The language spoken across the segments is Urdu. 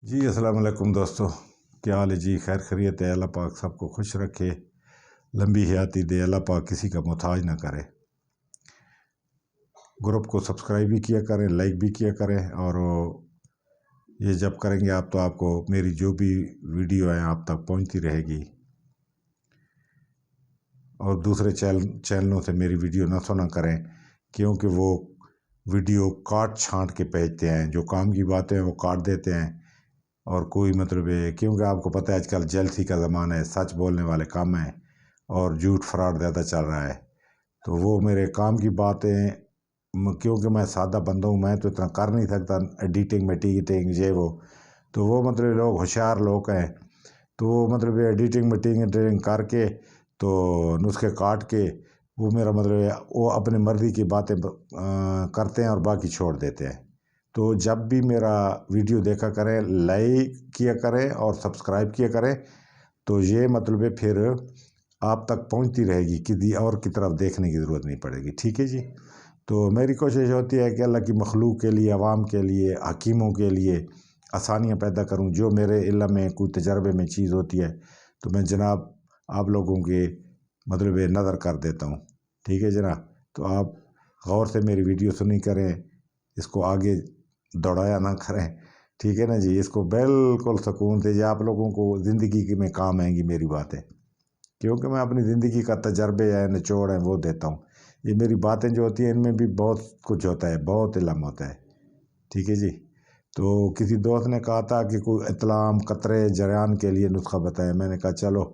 جی السلام علیکم دوستو، کیا حال ہے جی؟ خیر خیریت ہے؟ اللہ پاک سب کو خوش رکھے، لمبی حیاتی دے، اللہ پاک کسی کا محتاج نہ کرے۔ گروپ کو سبسکرائب بھی کیا کریں، لائک بھی کیا کریں، اور یہ جب کریں گے آپ تو آپ کو میری جو بھی ویڈیو ہے آپ تک پہنچتی رہے گی، اور دوسرے چینلوں سے میری ویڈیو نہ سنا کریں، کیونکہ وہ ویڈیو کاٹ چھانٹ کے بھیجتے ہیں، جو کام کی باتیں ہیں وہ کاٹ دیتے ہیں، اور کوئی مطلب ہے کیونکہ آپ کو پتہ ہے آج کل جیلسی کا زمانہ ہے، سچ بولنے والے کم ہیں اور جھوٹ فراڈ زیادہ چل رہا ہے۔ تو وہ میرے کام کی باتیں، کیونکہ میں سادہ بندہ ہوں، میں تو اتنا کر نہیں سکتا ایڈیٹنگ میٹنگ یہ وہ، تو وہ مطلب لوگ ہوشیار لوگ ہیں، تو وہ مطلب ایڈیٹنگ میٹنگ کر کے تو نسخے کاٹ کے وہ میرا مطلب وہ اپنی مرضی کی باتیں کرتے ہیں اور باقی چھوڑ دیتے ہیں۔ تو جب بھی میرا ویڈیو دیکھا کریں، لائک کیا کریں اور سبسکرائب کیا کریں، تو یہ مطلب ہے پھر آپ تک پہنچتی رہے گی، کسی اور کی طرف دیکھنے کی ضرورت نہیں پڑے گی، ٹھیک ہے جی؟ تو میری کوشش ہوتی ہے کہ اللہ کی مخلوق کے لیے، عوام کے لیے، حکیموں کے لیے آسانیاں پیدا کروں، جو میرے علم میں کوئی تجربے میں چیز ہوتی ہے تو میں جناب آپ لوگوں کے مطلب نظر کر دیتا ہوں، ٹھیک ہے جناب؟ تو آپ غور سے میری ویڈیو سنی کریں، اس کو آگے دوڑایا نہ کریں، ٹھیک ہے نا جی؟ اس کو بالکل سکون سے، یہ آپ لوگوں کو زندگی میں کام آئیں گی میری باتیں، کیونکہ میں اپنی زندگی کا تجربے ہیں، نچوڑ ہیں، وہ دیتا ہوں۔ یہ میری باتیں جو ہوتی ہیں ان میں بھی بہت کچھ ہوتا ہے، بہت علم ہوتا ہے، ٹھیک ہے جی؟ تو کسی دوست نے کہا تھا کہ کوئی اطلام قطرے جریان کے لیے نسخہ بتائے، میں نے کہا چلو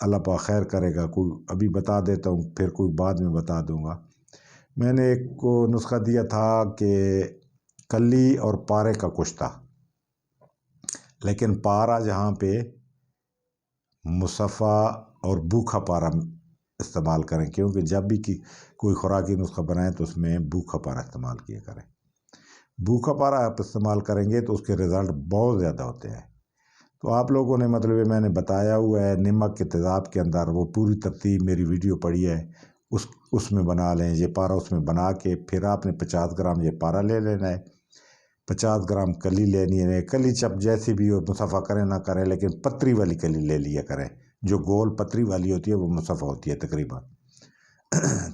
اللہ پاک خیر کرے گا، کوئی ابھی بتا دیتا ہوں، پھر کوئی بعد میں بتا دوں گا۔ میں نے ایک کو نسخہ دیا تھا کہ کلی اور پارے کا کچھ تھا، لیکن پارا جہاں پہ مصفا اور بوکھا پارا استعمال کریں، کیونکہ جب بھی کوئی خوراکی نسخہ بنائیں تو اس میں بوکھا پارا استعمال کیا کریں۔ بوکھا پارا آپ استعمال کریں گے تو اس کے رزلٹ بہت زیادہ ہوتے ہیں۔ تو آپ لوگوں نے مطلب میں نے بتایا ہوا ہے نمک کے تیزاب کے اندر، وہ پوری ترتیب میری ویڈیو پڑی ہے، اس میں بنا لیں یہ پارا، اس میں بنا کے پھر آپ نے 50 گرام یہ پارا لے لینا ہے، 50 گرام کلی لینی ہے، کلی چپ جیسی بھی ہو، مصفا کریں نہ کریں، لیکن پتری والی کلی لے لیا کریں، جو گول پتری والی ہوتی ہے وہ مصفا ہوتی ہے تقریباً۔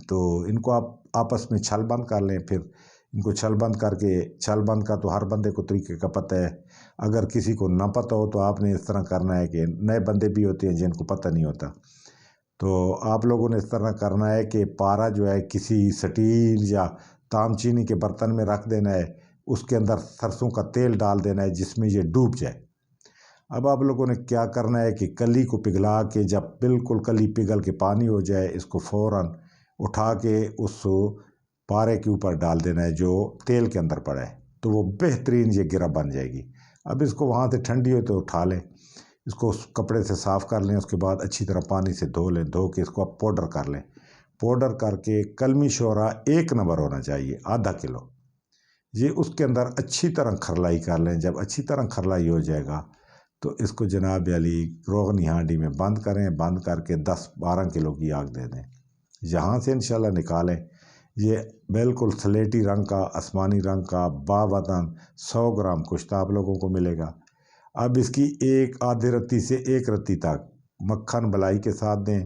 تو ان کو آپ آپس میں چھل بند کر لیں، پھر ان کو چھل بند کر کے، چھل بند کا تو ہر بندے کو طریقے کا پتہ ہے، اگر کسی کو نہ پتہ ہو تو آپ نے اس طرح کرنا ہے کہ نئے بندے بھی ہوتے ہیں جن کو پتہ نہیں ہوتا، تو آپ لوگوں نے اس طرح کرنا ہے کہ پارا جو ہے کسی سٹیل یا تام چینی کے برتن میں رکھ دینا ہے، اس کے اندر سرسوں کا تیل ڈال دینا ہے جس میں یہ ڈوب جائے۔ اب آپ لوگوں نے کیا کرنا ہے کہ کلی کو پگھلا کے، جب بالکل کلی پگھل کے پانی ہو جائے، اس کو فوراً اٹھا کے اس پارے کے اوپر ڈال دینا ہے جو تیل کے اندر پڑا ہے، تو وہ بہترین یہ گرہ بن جائے گی۔ اب اس کو وہاں سے ٹھنڈی ہو تو اٹھا لیں، اس کو کپڑے سے صاف کر لیں، اس کے بعد اچھی طرح پانی سے دھو لیں، دھو کے اس کو آپ پاؤڈر کر لیں، پاؤڈر کر کے کلمی شورا 1 نمبر ہونا چاہیے، آدھا کلو، یہ اس کے اندر اچھی طرح کھرلائی کر لیں۔ جب اچھی طرح کھرلائی ہو جائے گا تو اس کو جناب علی روغنی ہانڈی میں بند کریں، بند کر کے 10-12 کلو کی آگ دے دیں، یہاں سے انشاءاللہ نکالیں۔ یہ بالکل سلیٹی رنگ کا، آسمانی رنگ کا باوطن 100 گرام کشتہ آپ لوگوں کو ملے گا۔ اب اس کی آدھی رتی سے 1 رتی تک مکھن بلائی کے ساتھ دیں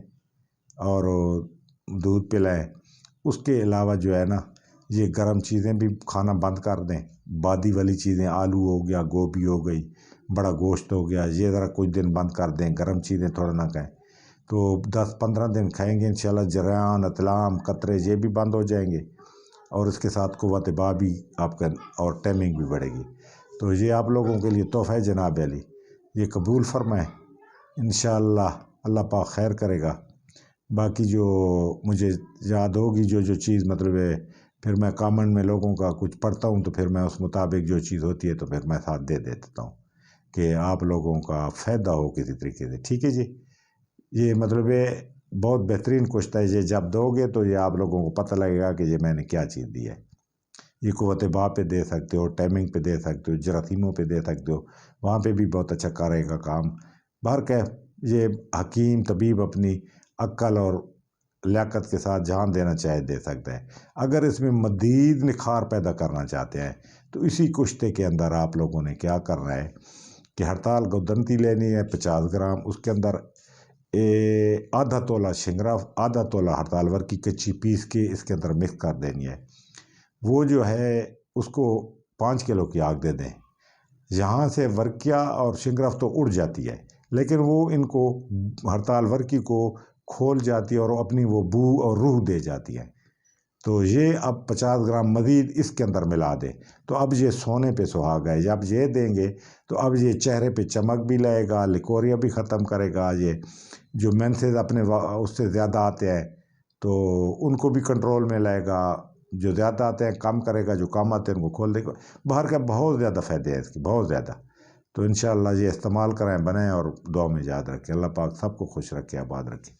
اور دودھ پلائیں۔ اس کے علاوہ جو ہے نا، یہ گرم چیزیں بھی کھانا بند کر دیں، بادی والی چیزیں، آلو ہو گیا، گوبھی ہو گئی، بڑا گوشت ہو گیا، یہ ذرا کچھ دن بند کر دیں، گرم چیزیں تھوڑا نہ کھائیں، تو 10-15 دن کھائیں گے انشاءاللہ جریان، اطلام، قطرے یہ بھی بند ہو جائیں گے، اور اس کے ساتھ قوت با بھی آپ کا اور ٹائمنگ بھی بڑھے گی۔ تو یہ آپ لوگوں کے لیے تحفہ ہے جناب علی، یہ قبول فرمائیں، انشاءاللہ اللہ پاک خیر کرے گا۔ باقی جو مجھے یاد ہوگی جو چیز مطلب ہے، پھر میں کامنٹ میں لوگوں کا کچھ پڑھتا ہوں تو پھر میں اس مطابق جو چیز ہوتی ہے تو پھر میں ساتھ دے دیتا ہوں کہ آپ لوگوں کا فائدہ ہو کسی طریقے سے، ٹھیک ہے جی؟ یہ مطلب ہے بہت بہترین کشتہ ہے، یہ جب دو گے تو یہ آپ لوگوں کو پتہ لگے گا کہ یہ میں نے کیا چیز دی ہے۔ یہ قوت با پہ دے سکتے ہو، ٹائمنگ پہ دے سکتے ہو، جراثیموں پہ دے سکتے ہو، وہاں پہ بھی بہت اچھا کرے گا کام۔ باہر کہ یہ حکیم طبیب اپنی عقل اور لیاقت کے ساتھ جان دینا چاہے دے سکتا ہے۔ اگر اس میں مزید نکھار پیدا کرنا چاہتے ہیں تو اسی کشتے کے اندر آپ لوگوں نے کیا کرنا ہے کہ ہڑتال گودنتی لینی ہے 50 گرام، اس کے اندر آدھا تولہ شنگراف، آدھا تولہ ہڑتال ور کی کچی پیس کے اس کے اندر مکس کر دینی ہے. وہ جو ہے اس کو 5 کلو کی آگ دے دیں. یہاں سے ورکیا اور شنگراف تو اڑ جاتی ہے، لیکن وہ ان کو ہڑتال ورکی کو کھول جاتی ہے اور اپنی وہ بو اور روح دے جاتی ہے. تو یہ اب 50 گرام مزید اس کے اندر ملا دیں. تو اب یہ سونے پہ سہاگ ہے. جب یہ دیں گے تو اب یہ چہرے پہ چمک بھی لائے گا، لیکوریا بھی ختم کرے گا. یہ جو مینسز اپنے اس سے زیادہ آتے ہیں تو ان کو بھی کنٹرول میں لائے گا. جو زیادہ آتے ہیں کم کرے گا، جو کم آتے ہیں ان کو کھول دے گا. باہر کا بہت زیادہ فائدے ہیں اس کے، بہت زیادہ. تو انشاءاللہ یہ استعمال کریں، بنائیں اور دعا میں یاد رکھیں. اللہ پاک سب کو خوش رکھے، آباد رکھے.